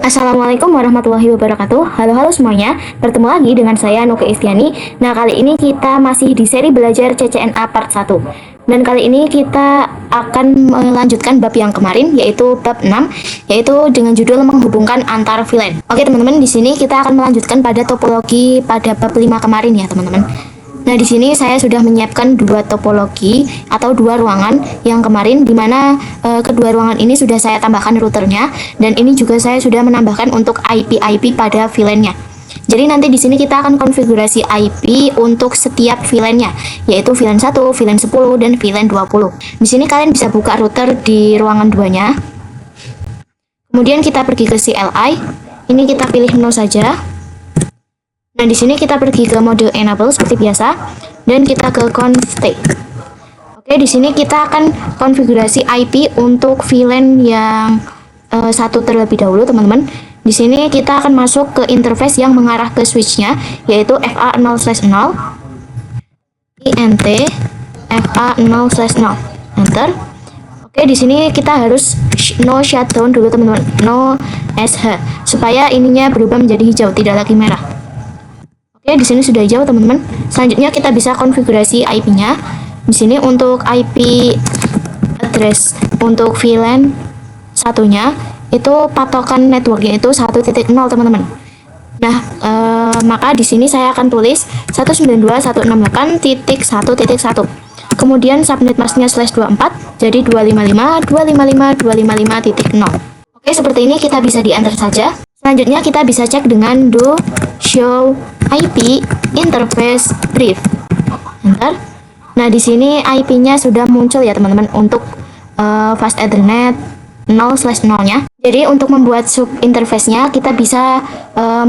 Assalamualaikum warahmatullahi wabarakatuh. Halo semuanya, bertemu lagi dengan saya Nuke Istiani. Nah, kali ini kita masih di seri belajar CCNA part 1. Dan kali ini kita akan melanjutkan bab yang kemarin, yaitu bab 6, yaitu dengan judul menghubungkan antar vilen. Oke teman-teman, di sini kita akan melanjutkan pada topologi pada bab 5 kemarin ya teman-teman. Nah, di sini saya sudah menyiapkan dua topologi atau dua ruangan yang kemarin, di mana kedua ruangan ini sudah saya tambahkan routernya, dan ini juga saya sudah menambahkan untuk IP pada VLAN-nya. Jadi nanti di sini kita akan konfigurasi IP untuk setiap VLAN-nya, yaitu VLAN 1, VLAN 10, dan VLAN 20. Di sini kalian bisa buka router di ruangan 2-nya. Kemudian kita pergi ke CLI. Ini kita pilih no saja. Nah, di sini kita pergi ke mode enable seperti biasa dan kita ke config. Oke, di sini kita akan konfigurasi IP untuk VLAN yang satu terlebih dahulu, teman-teman. Di sini kita akan masuk ke interface yang mengarah ke switch-nya, yaitu FA0/0 INT FA0/0. Enter. Oke, di sini kita harus no shutdown dulu, teman-teman. No SH supaya ininya berubah menjadi hijau, tidak lagi merah. Oke, di sini sudah hijau, teman-teman. Selanjutnya kita bisa konfigurasi IP-nya. Di sini untuk IP address untuk VLAN satunya itu patokan networknya itu 1.0, teman-teman. Nah, maka di sini saya akan tulis 192.168.1.1. Kemudian subnet masknya /24, jadi 255.255.255.0. Oke, seperti ini kita bisa di enter saja. Selanjutnya kita bisa cek dengan do show IP interface brief. Enter. Nah, di sini IP-nya sudah muncul ya teman-teman untuk fast Ethernet 0/0-nya. Jadi untuk membuat sub interface-nya kita bisa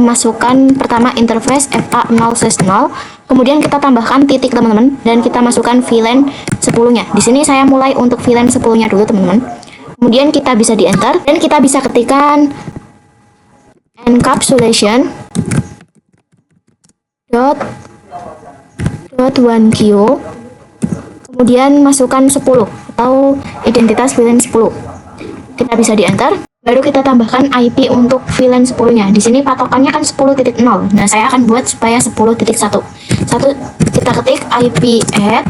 masukkan pertama interface FA0/0, kemudian kita tambahkan titik, teman-teman, dan kita masukkan VLAN 10-nya. Di sini saya mulai untuk VLAN 10-nya dulu, teman-teman. Kemudian kita bisa di enter dan kita bisa ketikkan encapsulation dot 1Q, kemudian masukkan 10 atau identitas VLAN 10. Kita bisa di enter, baru kita tambahkan IP untuk VLAN 10-nya. Di sini patokannya kan 10.0. Nah, saya akan buat supaya 10.1. Kita ketik IP at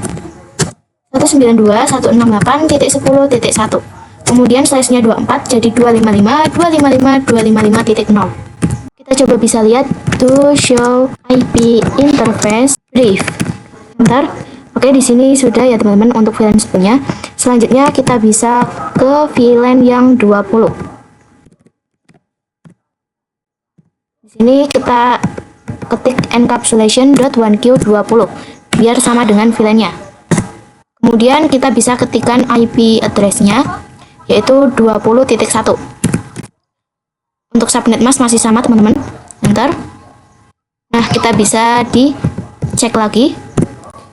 192.168.10.1. Kemudian size-nya 24, jadi 255.255.255.0. Kita coba bisa lihat to show IP interface brief. Bentar. Oke, di sini sudah ya teman-teman untuk VLAN 10-nya. Selanjutnya kita bisa ke VLAN yang 20. Di sini kita ketik encapsulation.1q20 biar sama dengan VLAN-nya. Kemudian kita bisa ketikkan IP address-nya, yaitu 20.1. Untuk subnet mask masih sama, teman-teman. Enter. Nah, kita bisa dicek lagi.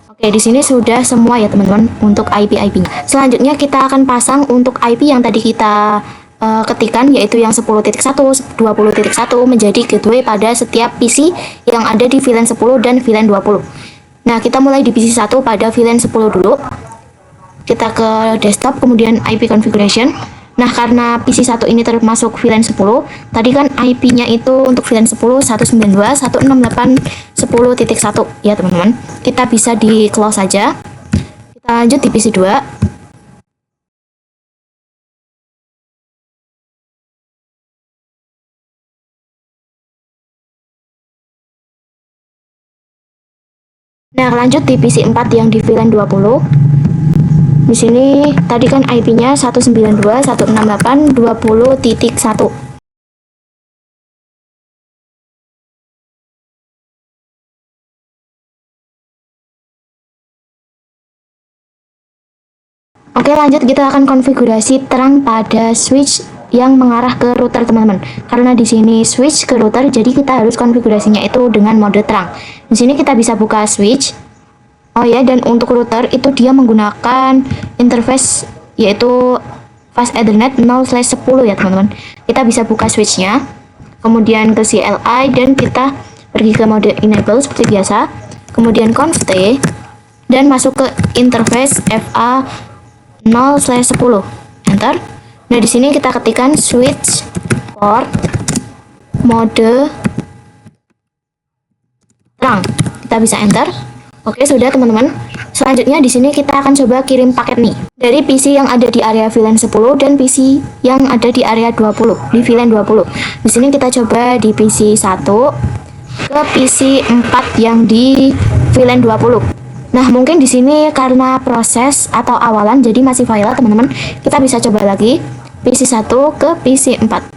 Oke, di sini sudah semua ya teman-teman untuk IP-nya. Selanjutnya kita akan pasang untuk IP yang tadi kita ketikkan, yaitu yang 10.1, 20.1 menjadi gateway pada setiap PC yang ada di VLAN 10 dan VLAN 20. Nah, kita mulai di PC 1 pada VLAN 10 dulu. Kita ke desktop, kemudian IP configuration. Nah, karena PC 1 ini termasuk VLAN 10, tadi kan IP-nya itu untuk VLAN 10 192.168.10.1 ya teman-teman. Kita bisa di close saja. Kita lanjut di PC 2. Nah, lanjut di PC 4 yang di VLAN 20. Di sini tadi kan IP-nya 192.168.20.1. Oke, lanjut kita akan konfigurasi terang pada switch yang mengarah ke router, teman-teman. Karena di sini switch ke router, jadi kita harus konfigurasinya itu dengan mode terang. Di sini kita bisa buka switch. Oh ya, dan untuk router itu dia menggunakan interface yaitu fast Ethernet 0/10 ya teman-teman. Kita bisa buka switchnya, kemudian ke CLI dan kita pergi ke mode enable seperti biasa, kemudian config dan masuk ke interface FA 0/10. Enter. Nah, di sini kita ketikkan switch port mode terang. Kita bisa enter. Oke, sudah teman-teman. Selanjutnya di sini kita akan coba kirim paket nih dari PC yang ada di area VLAN 10 dan PC yang ada di area 20 di VLAN 20. Di sini kita coba di PC 1 ke PC 4 yang di VLAN 20. Nah, mungkin di sini karena proses atau awalan jadi masih file, teman-teman. Kita bisa coba lagi PC 1 ke PC 4.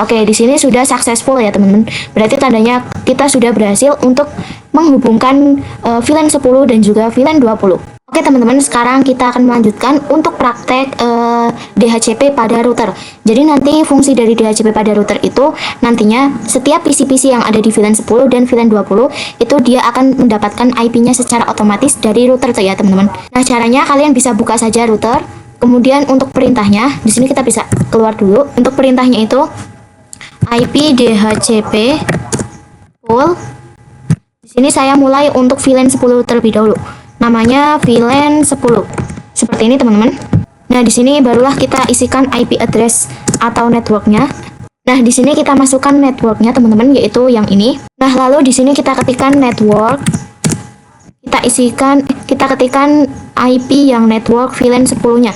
Oke, di sini sudah successful ya, teman-teman. Berarti tandanya kita sudah berhasil untuk menghubungkan VLAN 10 dan juga VLAN 20. Oke, teman-teman, sekarang kita akan melanjutkan untuk praktek DHCP pada router. Jadi nanti fungsi dari DHCP pada router itu nantinya setiap PC-PC yang ada di VLAN 10 dan VLAN 20 itu dia akan mendapatkan IP-nya secara otomatis dari router tuh ya, teman-teman. Nah, caranya kalian bisa buka saja router. Kemudian untuk perintahnya, di sini kita bisa keluar dulu. Untuk perintahnya itu IP DHCP full. Di sini saya mulai untuk VLAN 10 terlebih dahulu. Namanya VLAN 10. Seperti ini, teman-teman. Nah, di sini barulah kita isikan IP address atau networknya. Nah, di sini kita masukkan networknya, teman-teman, yaitu yang ini. Nah, lalu di sini kita ketikkan network. Kita ketikkan IP yang network VLAN 10-nya.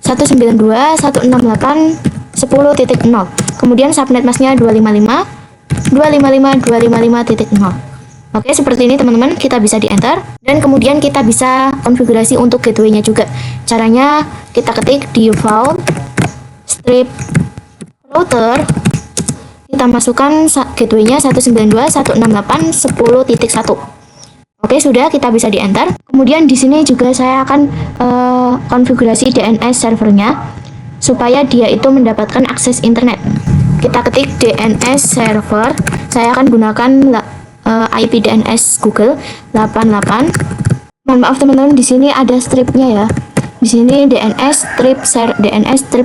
192.168.10.0. Kemudian subnet masknya 255.255.255.0. Oke, seperti ini, teman-teman. Kita bisa di enter dan kemudian kita bisa konfigurasi untuk gateway-nya juga. Caranya kita ketik default strip router. Kita masukkan gateway-nya 192.168.10.1. Oke, sudah, kita bisa di enter. Kemudian di sini juga saya akan konfigurasi DNS servernya supaya dia itu mendapatkan akses internet. Kita ketik DNS server. Saya akan gunakan IP DNS Google 88. Mohon maaf, teman-teman, di sini ada stripnya ya. Di sini DNS strip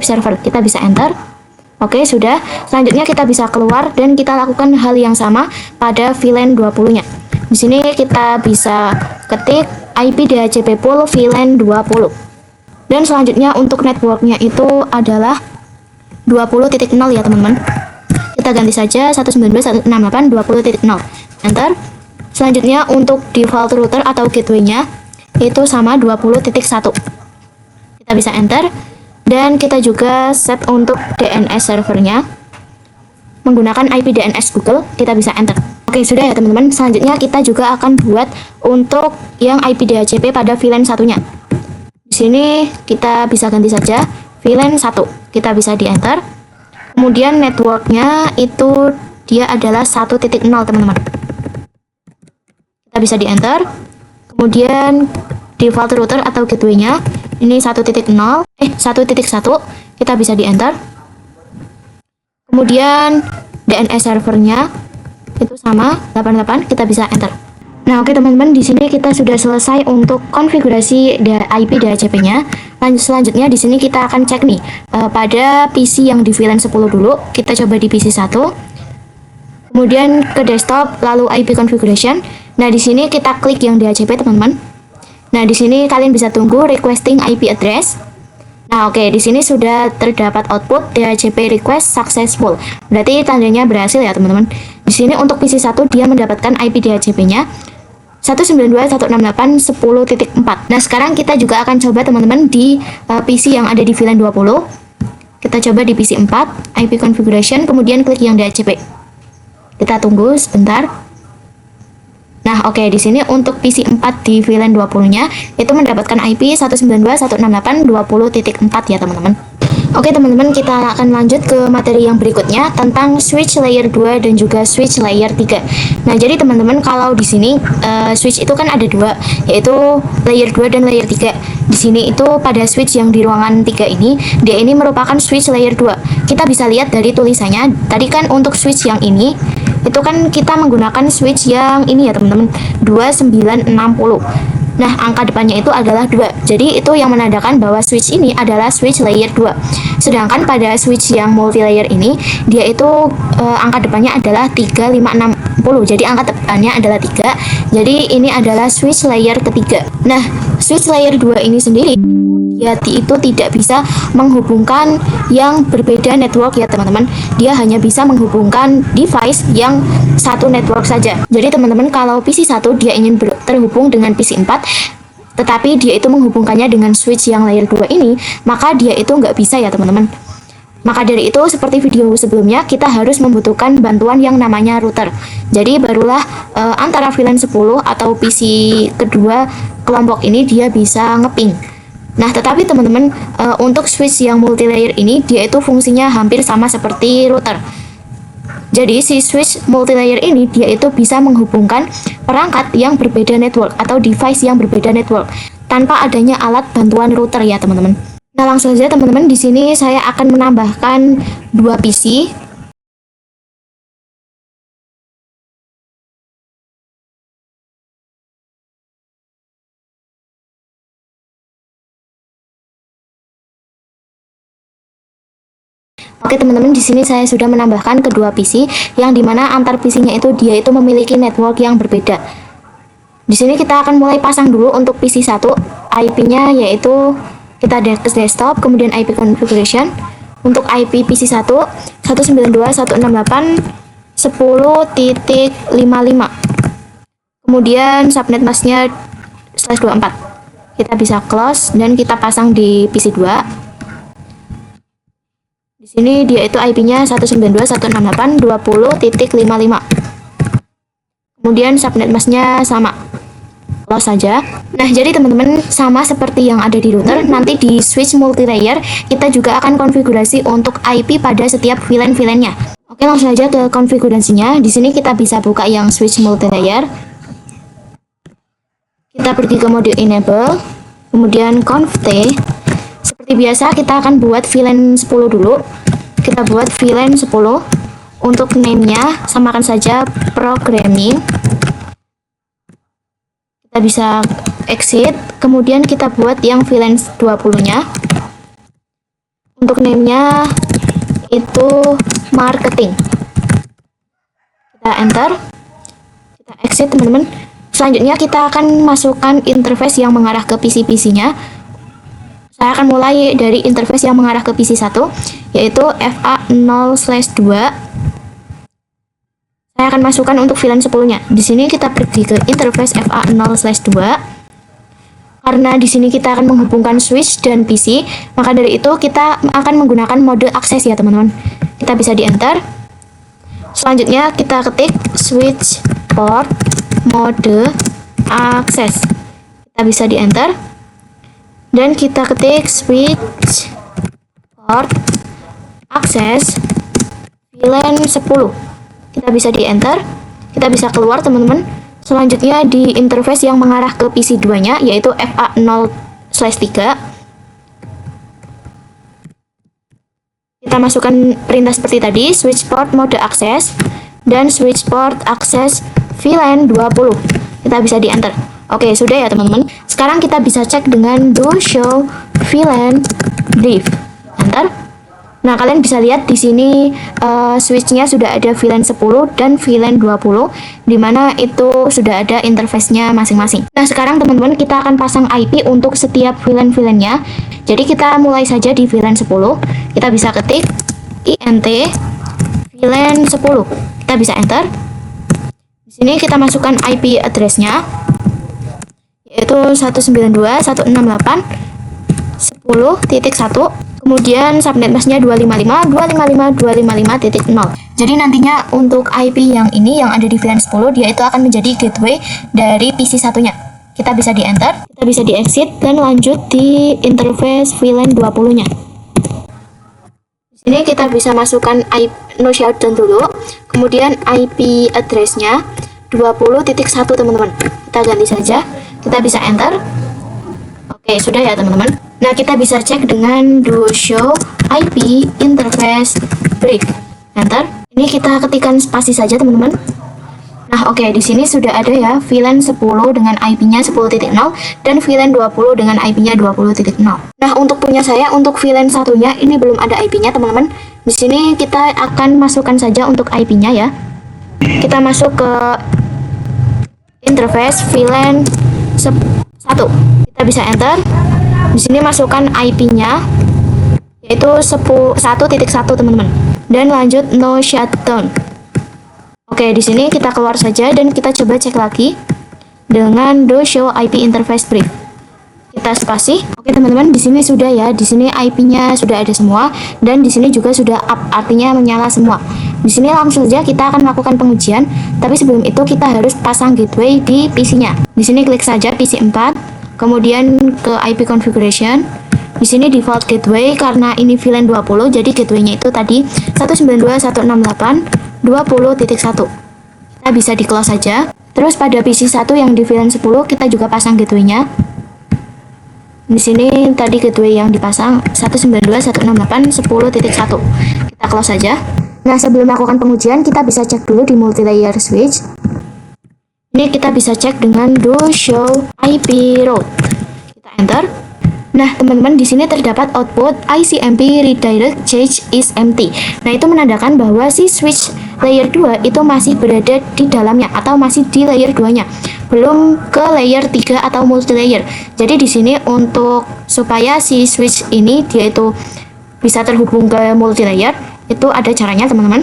server. Kita bisa enter. Oke, sudah. Selanjutnya kita bisa keluar dan kita lakukan hal yang sama pada VLAN 20-nya. Di sini kita bisa ketik IP DHCP pool VLAN 20. Dan selanjutnya untuk networknya itu adalah 20.0 ya, teman-teman. Kita ganti saja 192.168.20.0. Enter. Selanjutnya untuk default router atau gateway-nya itu sama 20.1. Kita bisa enter. Dan kita juga set untuk DNS servernya menggunakan IP DNS Google. Kita bisa enter. Oke, sudah ya, teman-teman. Selanjutnya kita juga akan buat untuk yang IP DHCP pada VLAN satunya. Di sini kita bisa ganti saja VLAN 1. Kita bisa di enter. Kemudian networknya itu dia adalah 1.0, teman-teman. Kita bisa di enter. Kemudian default router atau gateway-nya ini 1.1. Kita bisa di enter. Kemudian DNS servernya itu sama 88. Kita bisa enter. Nah, oke, teman-teman, di sini kita sudah selesai untuk konfigurasi IP DHCP-nya. Selanjutnya di sini kita akan cek nih pada PC yang di VLAN 10 dulu. Kita coba di PC 1. Kemudian ke desktop, lalu IP configuration. Nah, di sini kita klik yang DHCP, teman-teman. Nah, di sini kalian bisa tunggu requesting IP address. Nah, oke, di sini sudah terdapat output DHCP request successful. Berarti tandanya berhasil ya, teman-teman. Di sini untuk PC 1 dia mendapatkan IP DHCP-nya 192.168.10.4. Nah, sekarang kita juga akan coba, teman-teman, di PC yang ada di VLAN 20. Kita coba di PC 4, IP configuration, kemudian klik yang DHCP. Kita tunggu sebentar. Nah, oke, di sini untuk PC 4 di VLAN 20-nya itu mendapatkan IP 192.168.20.4 ya, teman-teman. Oke, teman-teman, kita akan lanjut ke materi yang berikutnya tentang switch layer 2 dan juga switch layer 3. Nah, jadi teman-teman, kalau di sini switch itu kan ada dua, yaitu layer 2 dan layer 3. Di sini itu pada switch yang di ruangan 3 ini, dia ini merupakan switch layer 2. Kita bisa lihat dari tulisannya, tadi kan untuk switch yang ini itu kan kita menggunakan switch yang ini ya, teman-teman, 2960. Nah, angka depannya itu adalah 2. Jadi itu yang menandakan bahwa switch ini adalah switch layer 2. Sedangkan pada switch yang multi layer ini, dia itu angka depannya adalah 3560. Jadi angka depannya adalah 3. Jadi ini adalah switch layer ketiga. Nah, switch layer 2 ini sendiri dia itu tidak bisa menghubungkan yang berbeda network ya teman-teman. Dia hanya bisa menghubungkan device yang satu network saja. Jadi teman-teman, kalau PC 1 dia ingin terhubung dengan PC 4, tetapi dia itu menghubungkannya dengan switch yang layer 2 ini, maka dia itu nggak bisa ya teman-teman. Maka dari itu, seperti video sebelumnya, kita harus membutuhkan bantuan yang namanya router. Jadi barulah antara VLAN 10 atau PC kedua kelompok ini dia bisa ngeping. Nah, tetapi teman-teman, untuk switch yang multilayer ini, dia itu fungsinya hampir sama seperti router. Jadi si switch multilayer ini dia itu bisa menghubungkan perangkat yang berbeda network atau device yang berbeda network tanpa adanya alat bantuan router ya teman-teman. Nah, langsung saja teman-teman, di sini saya akan menambahkan 2 PC. Oke teman-teman, di sini saya sudah menambahkan kedua PC yang dimana antar PC-nya itu dia itu memiliki network yang berbeda. Di sini kita akan mulai pasang dulu untuk PC 1, IP-nya yaitu kita desktop, kemudian IP configuration. Untuk IP PC 1 192.168.10.55. Kemudian subnet masknya /24. Kita bisa close dan kita pasang di PC 2. Di sini dia itu IP-nya 192.168.20.55. Kemudian subnet masknya sama. Close saja. Nah, jadi teman-teman, sama seperti yang ada di router, nanti di switch multilayer kita juga akan konfigurasi untuk IP pada setiap VLAN-VLAN-nya. Oke, langsung saja ke konfigurasinya. Di sini kita bisa buka yang switch multilayer. Kita pergi ke mode enable, kemudian conf t. Seperti biasa kita akan buat VLAN 10 dulu. Kita buat VLAN 10. Untuk name-nya samakan saja programming. Kita bisa exit, kemudian kita buat yang VLAN 20-nya. Untuk name-nya itu marketing. Kita enter. Kita exit teman-teman. Selanjutnya kita akan masukkan interface yang mengarah ke PC-PC-nya. Saya akan mulai dari interface yang mengarah ke PC 1, yaitu FA0/2. Saya akan masukkan untuk VLAN 10-nya. Di sini kita pergi ke interface FA0/2. Karena di sini kita akan menghubungkan switch dan PC, maka dari itu kita akan menggunakan mode akses ya teman-teman. Kita bisa di enter. Selanjutnya kita ketik switch port mode akses. Kita bisa di enter. Dan kita ketik switch port akses VLAN 10. Kita bisa di enter. Kita bisa keluar teman-teman. Selanjutnya di interface yang mengarah ke PC 2-nya yaitu FA0/3. Kita masukkan perintah seperti tadi, switch port mode akses dan switch port akses VLAN 20. Kita bisa di enter. Oke, sudah ya teman-teman. Sekarang kita bisa cek dengan do show VLAN brief. Enter. Nah, kalian bisa lihat di sini switch-nya sudah ada VLAN 10 dan VLAN 20, di mana itu sudah ada interface-nya masing-masing. Nah, sekarang teman-teman kita akan pasang IP untuk setiap VLAN-VLAN-nya. Jadi kita mulai saja di VLAN 10. Kita bisa ketik int VLAN 10. Kita bisa enter. Di sini kita masukkan IP address-nya yaitu 192.168.10.1. Kemudian subnet masknya 255.255.255.0. Jadi nantinya untuk IP yang ini yang ada di VLAN 10 dia itu akan menjadi gateway dari PC satunya. Kita bisa di enter, kita bisa di exit dan lanjut di interface VLAN 20-nya. Di sini kita bisa masukkan IP no shutdown dulu, kemudian IP address-nya 20.1 teman-teman. Kita ganti saja. Kita bisa enter. Oke, sudah ya teman-teman. Nah, kita bisa cek dengan do show IP interface brief. Enter. Ini kita ketikkan spasi saja teman-teman. Nah, oke, di sini sudah ada ya VLAN 10 dengan IP-nya 10.0 dan VLAN 20 dengan IP-nya 20.0. Nah, untuk punya saya untuk VLAN satunya ini belum ada IP-nya teman-teman. Di sini kita akan masukkan saja untuk IP-nya ya. Kita masuk ke interface VLAN 1. Kita bisa enter. Di sini masukkan IP-nya yaitu 1.1 teman-teman. Dan lanjut no shutdown. Oke, di sini kita keluar saja dan kita coba cek lagi dengan do show IP interface brief. Kita spasi. Oke teman-teman, di sini sudah ya. Di sini IP-nya sudah ada semua dan di sini juga sudah up, artinya menyala semua. Di sini langsung saja kita akan melakukan pengujian, tapi sebelum itu kita harus pasang gateway di PC-nya. Di sini klik saja PC 4, kemudian ke IP configuration. Di sini default gateway karena ini VLAN 20, jadi gateway-nya itu tadi 192.168.20.1. Kita bisa di close saja. Terus pada PC 1 yang di VLAN 10 kita juga pasang gateway-nya. Di sini tadi gateway yang dipasang 192.168.10.1. Kita close saja. Nah, sebelum melakukan pengujian kita bisa cek dulu di multilayer switch. Ini kita bisa cek dengan do show IP route. Kita enter. Nah, teman-teman, di sini terdapat output ICMP redirect change is empty. Nah, itu menandakan bahwa si switch layer 2 itu masih berada di dalamnya atau masih di layer 2-nya. Belum ke layer 3 atau multilayer. Jadi di sini untuk supaya si switch ini dia itu bisa terhubung ke multilayer, itu ada caranya, teman-teman.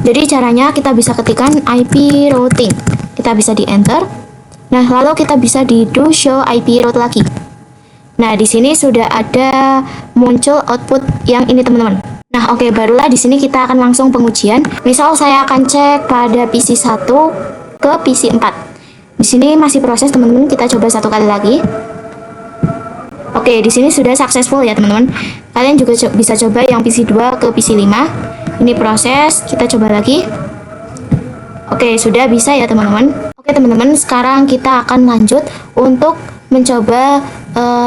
Jadi caranya kita bisa ketikkan IP routing. Kita bisa di enter. Nah, lalu kita bisa di do show IP route lagi. Nah, di sini sudah ada muncul output yang ini, teman-teman. Nah, oke, barulah di sini kita akan langsung pengujian. Misal saya akan cek pada PC 1 ke PC 4. Di sini masih proses, teman-teman. Kita coba satu kali lagi. Oke, di sini sudah successful ya, teman-teman. Kalian juga bisa coba yang PC 2 ke PC 5. Ini proses, kita coba lagi. Oke, sudah bisa ya, teman-teman. Oke, teman-teman, sekarang kita akan lanjut untuk mencoba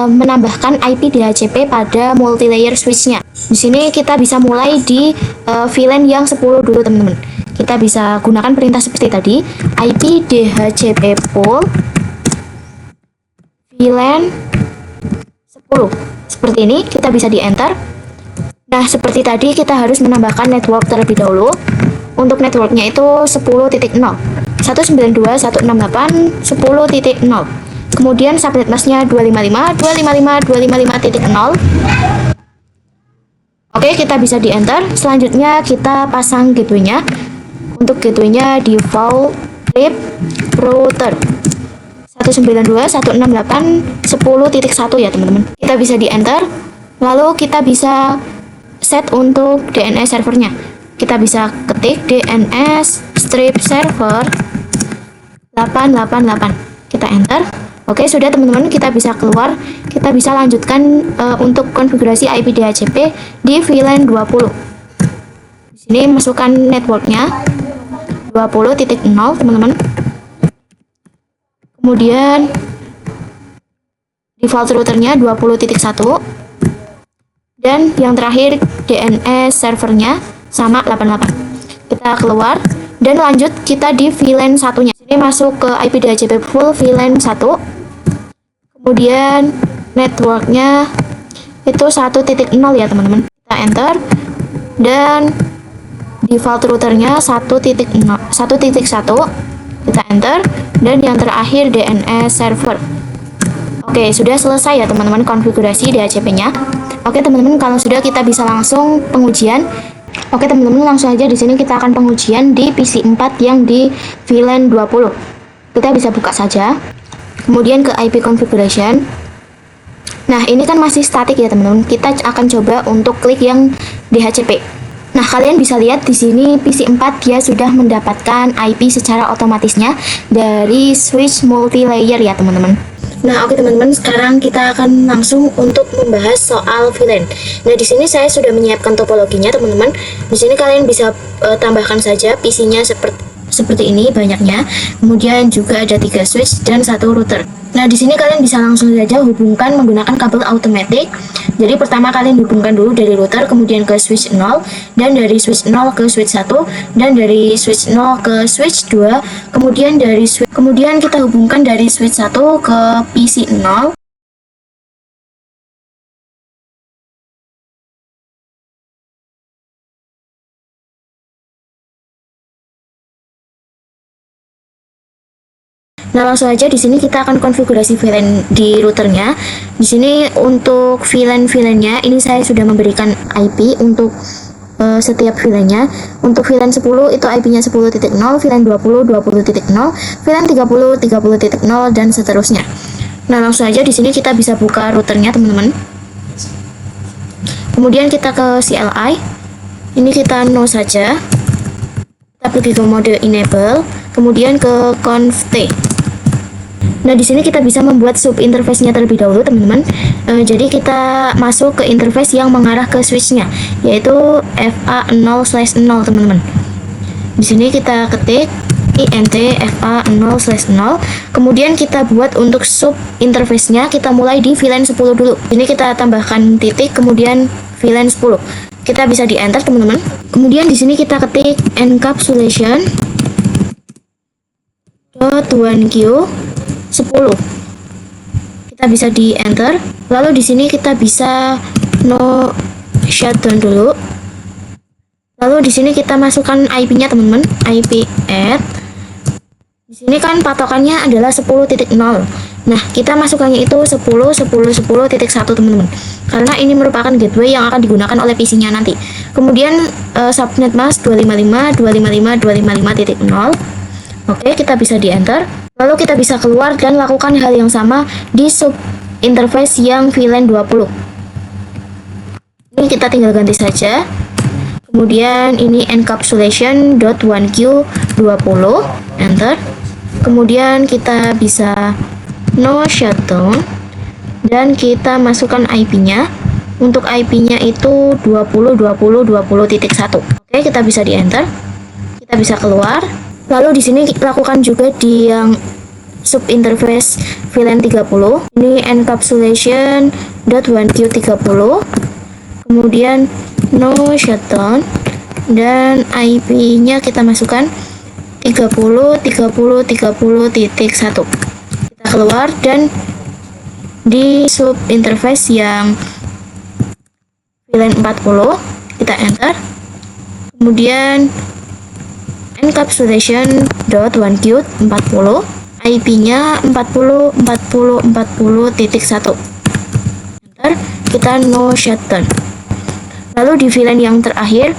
menambahkan IP DHCP pada multilayer switch-nya. Di sini kita bisa mulai di VLAN yang 10 dulu, teman-teman. Kita bisa gunakan perintah seperti tadi, IP DHCP pool VLAN 10. Seperti ini, kita bisa di enter. Nah, seperti tadi kita harus menambahkan network terlebih dahulu. Untuk networknya itu 10.0, 192.168.10.0. Kemudian subnet masknya 255.255.255.0. Oke, kita bisa di enter. Selanjutnya kita pasang gateway-nya. Untuk gateway-nya default RIP router 192.168.10.1 ya, teman-teman. Kita bisa di enter. Lalu kita bisa set untuk DNS servernya. Kita bisa ketik DNS strip server 888. Kita enter. Oke, sudah, teman-teman, kita bisa keluar. Kita bisa lanjutkan untuk konfigurasi IP DHCP di VLAN 20. Di sini masukkan networknya 20.0, teman-teman. Kemudian default routernya 20.1. Dan yang terakhir DNS servernya sama 88. Kita keluar dan lanjut kita di VLAN 1-nya. Ini masuk ke IP DHCP full VLAN 1. Kemudian networknya itu 1.0 ya, teman-teman. Kita enter dan default routernya 1.1. Kita enter dan yang terakhir DNS server. Oke, sudah selesai ya, teman-teman, konfigurasi DHCP-nya. Oke, teman-teman, kalau sudah kita bisa langsung pengujian. Oke, teman-teman, langsung aja di sini kita akan pengujian di PC 4 yang di VLAN 20. Kita bisa buka saja. Kemudian ke IP configuration. Nah, ini kan masih statik ya, teman-teman. Kita akan coba untuk klik yang DHCP. Nah, kalian bisa lihat di sini PC 4 dia sudah mendapatkan IP secara otomatisnya dari switch multilayer ya, teman-teman. Nah, oke, teman-teman, sekarang kita akan langsung untuk membahas soal VLAN. Nah, di sini saya sudah menyiapkan topologinya, teman-teman. Di sini kalian bisa tambahkan saja PC-nya seperti ini banyaknya. Kemudian juga ada 3 switch dan 1 router. Nah, di sini kalian bisa langsung saja hubungkan menggunakan kabel automatic. Jadi pertama kalian hubungkan dulu dari router, kemudian ke switch 0, dan dari switch 0 ke switch 1, dan dari switch 0 ke switch 2, kemudian kita hubungkan dari switch 1 ke PC 0. Nah, langsung aja di sini kita akan konfigurasi VLAN di routernya. Di sini untuk VLAN-VLAN-nya ini saya sudah memberikan IP untuk setiap VLAN-nya. Untuk VLAN 10 itu IP-nya 10.0, VLAN 20 20.0, VLAN 30 30.0 dan seterusnya. Nah, langsung aja di sini kita bisa buka routernya, teman-teman. Kemudian kita ke CLI. Ini kita no saja. Kita pergi ke mode enable, kemudian ke conft. Nah, di sini kita bisa membuat sub interface-nya terlebih dahulu, teman-teman. Jadi kita masuk ke interface yang mengarah ke switch-nya, yaitu FA0/0, teman-teman. Di sini kita ketik int FA0/0. Kemudian kita buat untuk sub interface-nya, kita mulai di VLAN 10 dulu. Ini kita tambahkan titik, kemudian VLAN 10. Kita bisa di enter, teman-teman. Kemudian di sini kita ketik encapsulation .1q 10. Kita bisa di enter. Lalu di sini kita bisa no shutdown dulu. Lalu di sini kita masukkan IP-nya, teman-teman. IP add. Di sini kan patokannya adalah 10.0. Nah, kita masukkannya itu 10.10.10.1, teman-teman. Karena ini merupakan gateway yang akan digunakan oleh PC-nya nanti. Kemudian subnet mask 255.255.255.0. Oke, kita bisa di enter. Lalu kita bisa keluar dan lakukan hal yang sama di sub interface yang VLAN 20. Ini kita tinggal ganti saja. Kemudian ini encapsulation.1q20, enter. Kemudian kita bisa no shutdown dan kita masukkan IP-nya. Untuk IP-nya itu 20.20.20.1. Oke, kita bisa di enter. Kita bisa keluar. Lalu di sini lakukan juga di yang sub interface VLAN 30. Ini encapsulation.1q30. Kemudian no shutdown dan IP-nya kita masukkan 30.30.30.1. Kita keluar dan di sub interface yang VLAN 40 kita enter. Kemudian encapsulation.1q40, IP-nya 40.40.40.1. Enter, kita no shutdown. Lalu di VLAN yang terakhir,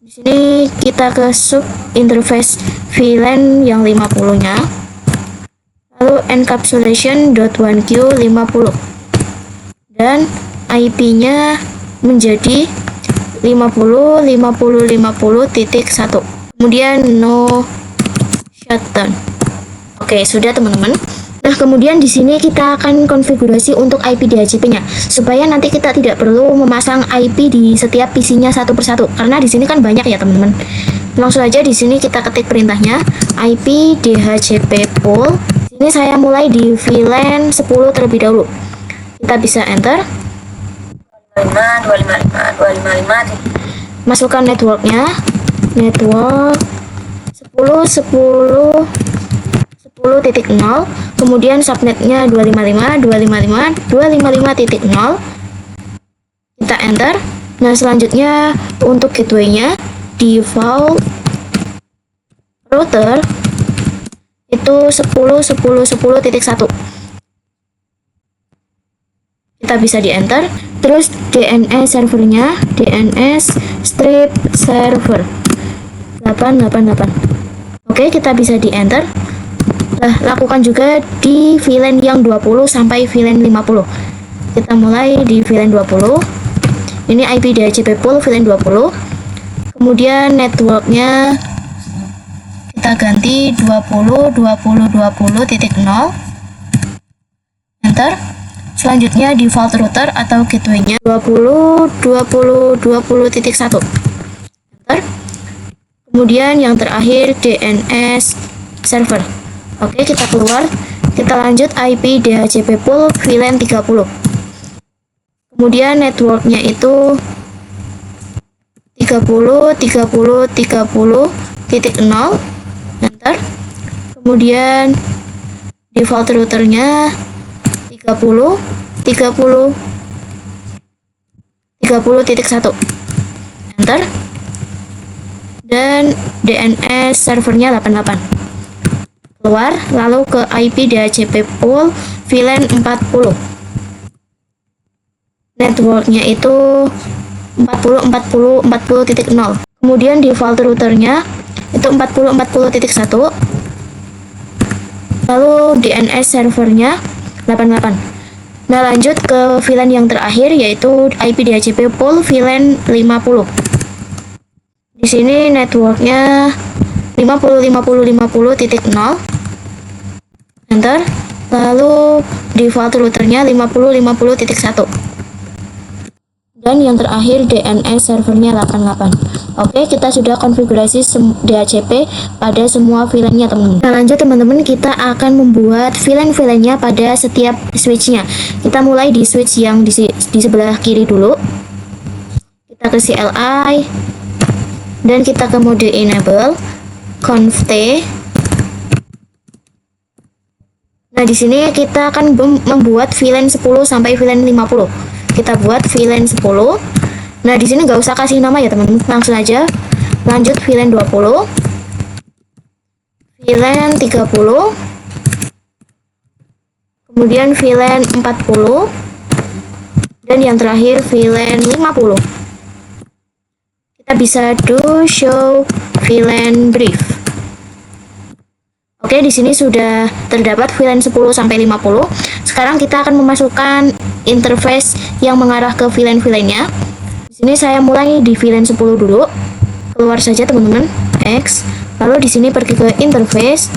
di sini kita ke sub interface VLAN yang 50-nya. Lalu encapsulation.1q50 dan IP-nya menjadi 50.50.50.1. Kemudian no shutdown. Oke, sudah, teman-teman. Nah, kemudian di sini kita akan konfigurasi untuk IP DHCP-nya supaya nanti kita tidak perlu memasang IP di setiap PC-nya satu persatu karena di sini kan banyak ya, teman-teman. Langsung aja di sini kita ketik perintahnya IP DHCP pool. Ini saya mulai di VLAN 10 terlebih dahulu. Kita bisa enter. 255. Masukkan networknya. Network 10.10.10.0, kemudian subnetnya 255.255.255.0. Kita enter. Nah, selanjutnya untuk gateway-nya default router itu 10.10.10.1. Kita bisa di enter. Terus DNS servernya DNS strip server 888. Oke, kita bisa di enter. Nah, lakukan juga di VLAN yang 20 sampai VLAN 50. Kita mulai di VLAN 20. Ini IP DHCP pool VLAN 20. Kemudian networknya kita ganti 20.20.20.0. Enter. Selanjutnya default router atau gateway-nya 20.20.20.1. Enter. Kemudian yang terakhir DNS server. Oke, kita keluar. Kita lanjut IP DHCP pool VLAN 30. Kemudian networknya itu 30.30.30.0. Enter. Kemudian default routernya 30.30.30.1. Enter. Dan DNS servernya 88. keluar, lalu ke IP DHCP pool VLAN 40. Networknya itu 40.40.40.0. Kemudian default routernya itu 40.40.1. Lalu DNS servernya 88. Nah, lanjut ke VLAN yang terakhir yaitu IP DHCP pool VLAN 50. Di sini networknya 50.50.50.0. Enter. Lalu default routernya 50.50.1. Dan yang terakhir DNS servernya 88. Oke, kita sudah konfigurasi DHCP pada semua VLAN-nya, teman-teman. Nah, lanjut teman-teman, kita akan membuat VLAN-VLAN-nya pada setiap switch-nya. Kita mulai di switch yang di sebelah kiri dulu. Kita ke CLI dan kita ke mode enable, conf t. Nah, di sini kita akan membuat VLAN 10 sampai VLAN 50. Kita buat VLAN 10. Nah, di sini nggak usah kasih nama ya, teman-teman. Langsung aja lanjut VLAN 20, VLAN 30, kemudian VLAN 40, dan yang terakhir VLAN 50. Kita bisa do show VLAN brief. Oke, di sini sudah terdapat VLAN 10 sampai 50. Sekarang kita akan memasukkan interface yang mengarah ke VLAN-VLAN-nya. Di sini saya mulai di VLAN 10 dulu. Keluar saja, teman-teman. X. Lalu di sini pergi ke interface.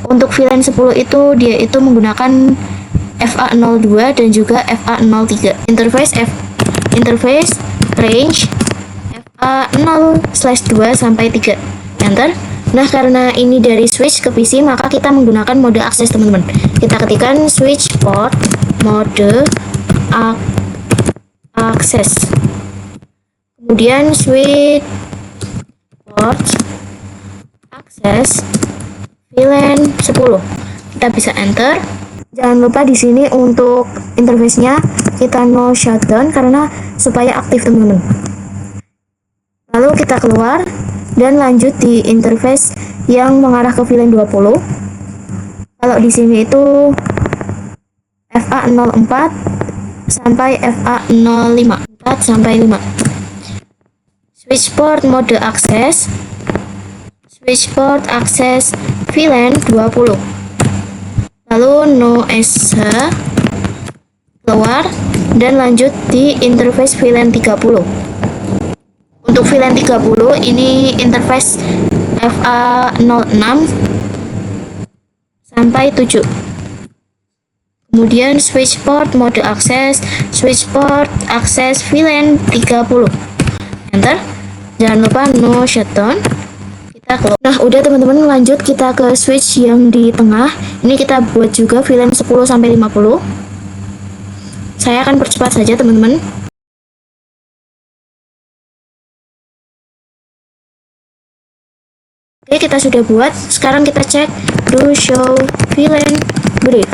Untuk VLAN 10 itu dia itu menggunakan FA02 dan juga FA03. Interface range FA0/2 sampai 3. Enter. Nah, karena ini dari switch ke PC, maka kita menggunakan mode akses, teman-teman. Kita ketikkan switch port mode akses. Kemudian switch port akses VLAN 10. Kita bisa enter. Jangan lupa di sini untuk interface-nya kita no shutdown karena supaya aktif, teman-teman. Lalu kita keluar dan lanjut di interface yang mengarah ke VLAN 20. Kalau di sini itu FA04 sampai FA05, 4 sampai 5. Switch port mode akses, switch port akses VLAN 20. Lalu no SH, keluar dan lanjut di interface VLAN 30. Untuk VLAN 30 ini interface FA06 sampai 7. Kemudian switch port mode akses, switch port akses VLAN 30. Enter. Jangan lupa no shutdown. Kita keluar. Nah, udah teman-teman, lanjut kita ke switch yang di tengah. Ini kita buat juga VLAN 10 sampai 50. Saya akan percepat saja, teman-teman. Oke, kita sudah buat. Sekarang kita cek do show VLAN brief.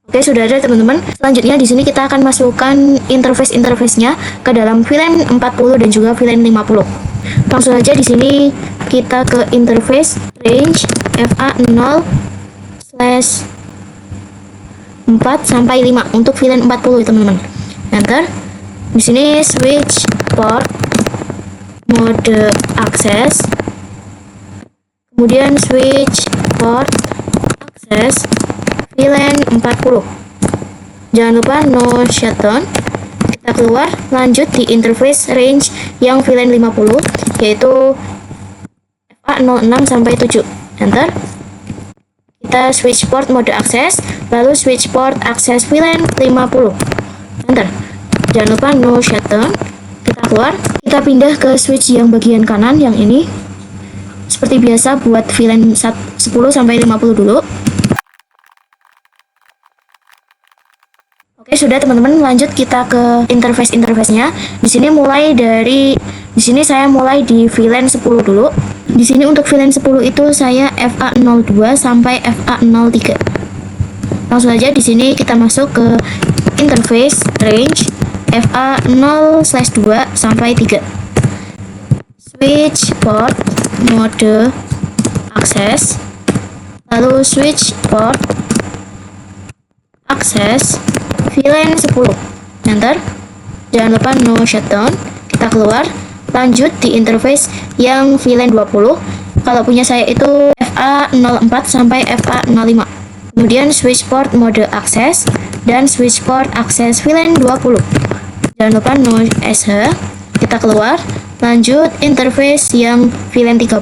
Oke, sudah ada, teman-teman. Selanjutnya di sini kita akan masukkan interface-nya ke dalam VLAN 40 dan juga VLAN 50. Langsung saja di sini kita ke interface range FA0/4 sampai 5 untuk VLAN 40, teman-teman. Enter. Di sini switch port mode akses. Kemudian switch port akses VLAN 40. Jangan lupa no shutdown. Kita keluar, lanjut di interface range yang VLAN 50 yaitu FA06 sampai 7. Enter. Kita switch port mode akses, lalu switch port akses VLAN 50. Enter. Jangan lupa no shutdown. Kita keluar, kita pindah ke switch yang bagian kanan yang ini. Seperti biasa buat VLAN 10 sampai 50 dulu. Oke, sudah, teman-teman. Lanjut kita ke interface-nya. Di sini saya mulai di VLAN 10 dulu. Di sini untuk VLAN 10 itu saya FA02 sampai FA03. Langsung aja di sini kita masuk ke interface range FA0/2 sampai 3. Switch port mode akses, lalu switch port akses VLAN 10, enter. Jangan lupa no shutdown. Kita keluar, lanjut di interface yang VLAN 20. Kalau punya saya itu FA04 sampai FA05. Kemudian switch port mode akses dan switch port akses VLAN 20. Jangan lupa no SH. Kita keluar, lanjut interface yang VLAN 30.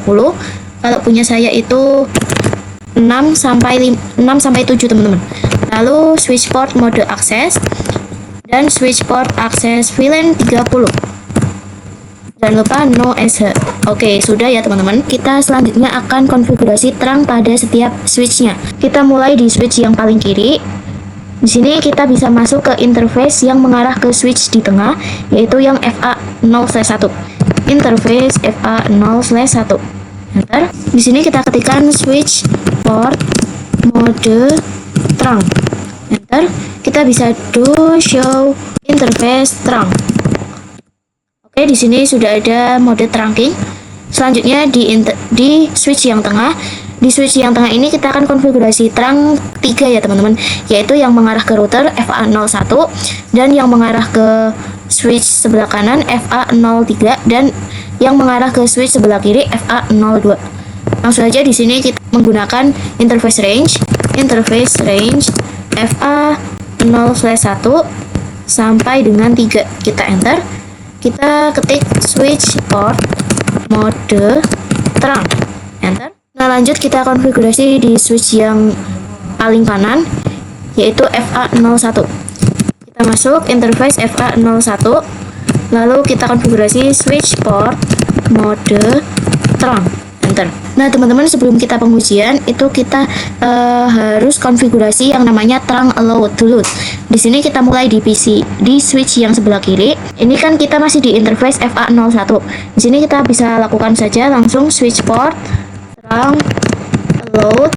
Kalau punya saya itu 6 sampai 7, teman-teman. Lalu switch port mode akses dan switch port akses VLAN 30. Jangan lupa no SH. Oke, sudah ya teman-teman. Kita selanjutnya akan konfigurasi terang pada setiap switchnya. Kita mulai di switch yang paling kiri. Di sini kita bisa masuk ke interface yang mengarah ke switch di tengah, yaitu yang FA0/1. Interface FA0/1. Enter. Di sini kita ketikkan switch port mode terang. Enter. Kita bisa do show interface terang. Oke, di sini sudah ada mode trunking. Selanjutnya di switch yang tengah. Di switch yang tengah ini kita akan konfigurasi terang 3 ya teman-teman, yaitu yang mengarah ke router FA01 dan yang mengarah ke switch sebelah kanan FA03 dan yang mengarah ke switch sebelah kiri FA02. Langsung saja di sini kita menggunakan interface range FA0/1 sampai dengan 3. Kita enter. Kita ketik switch port mode terang. Enter. Nah, lanjut kita konfigurasi di switch yang paling kanan, yaitu FA01. Kita masuk interface FA01, lalu kita konfigurasi switch port mode terang. Enter. Nah, teman-teman, sebelum kita pengujian itu kita harus konfigurasi yang namanya terang allowed dulu. Di sini kita mulai di PC, di switch yang sebelah kiri. Ini kan kita masih di interface FA01. Di sini kita bisa lakukan saja langsung switch port terang allowed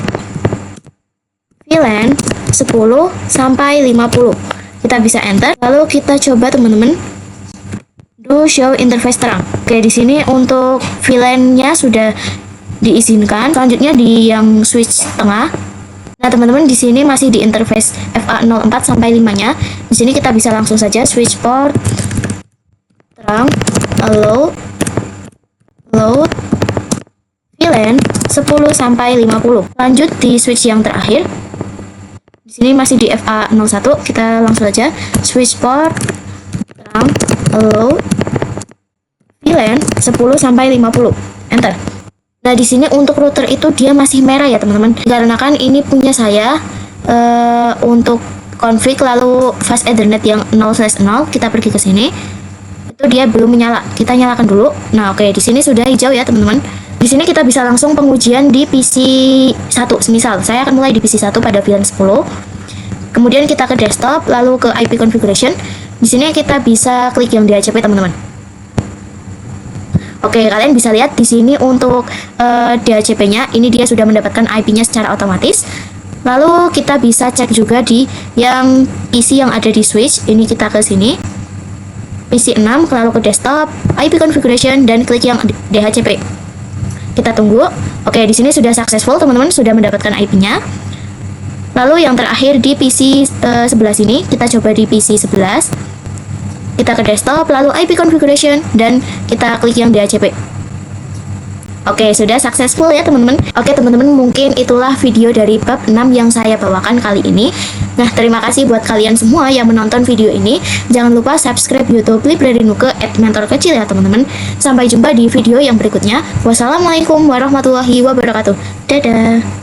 VLAN 10 sampai 50. Kita bisa enter. Lalu kita coba teman-teman do show interface terang. Oke, di sini untuk VLAN-nya sudah diizinkan. Selanjutnya di yang switch tengah. Nah, teman-teman, di sini masih di interface FA04 sampai 5-nya. Di sini kita bisa langsung saja switch port terang allowed VLAN 10 sampai 50. Lanjut di switch yang terakhir. Di sini masih di FA01, kita langsung saja switch port terang allowed VLAN 10 sampai 50. Enter. Nah, di sini untuk router itu dia masih merah ya, teman-teman. Karena kan ini punya saya untuk config lalu fast ethernet yang 0/0, kita pergi ke sini. Itu dia belum menyala. Kita nyalakan dulu. Nah, oke, di sini sudah hijau ya, teman-teman. Di sini kita bisa langsung pengujian di PC 1. Semisal saya akan mulai di PC 1 pada VLAN 10. Kemudian kita ke desktop, lalu ke IP configuration. Di sini kita bisa klik yang DHCP, teman-teman. Oke, kalian bisa lihat di sini untuk DHCP-nya, ini dia sudah mendapatkan IP-nya secara otomatis. Lalu kita bisa cek juga di yang PC yang ada di switch. Ini kita ke sini. PC 6, lalu ke desktop, IP configuration dan klik yang DHCP. Kita tunggu. Oke, di sini sudah successful, teman-teman, sudah mendapatkan IP-nya. Lalu yang terakhir di PC sebelah sini, kita coba di PC 11. Kita ke desktop, lalu IP configuration dan kita klik yang DHCP. Oke, sudah successful ya, teman-teman. Oke, teman-teman, mungkin itulah video dari bab 6 yang saya bawakan kali ini. Nah, terima kasih buat kalian semua yang menonton video ini. Jangan lupa subscribe YouTube Librarinuke @mentor kecil ya, teman-teman. Sampai jumpa di video yang berikutnya. Wassalamualaikum warahmatullahi wabarakatuh. Dadah.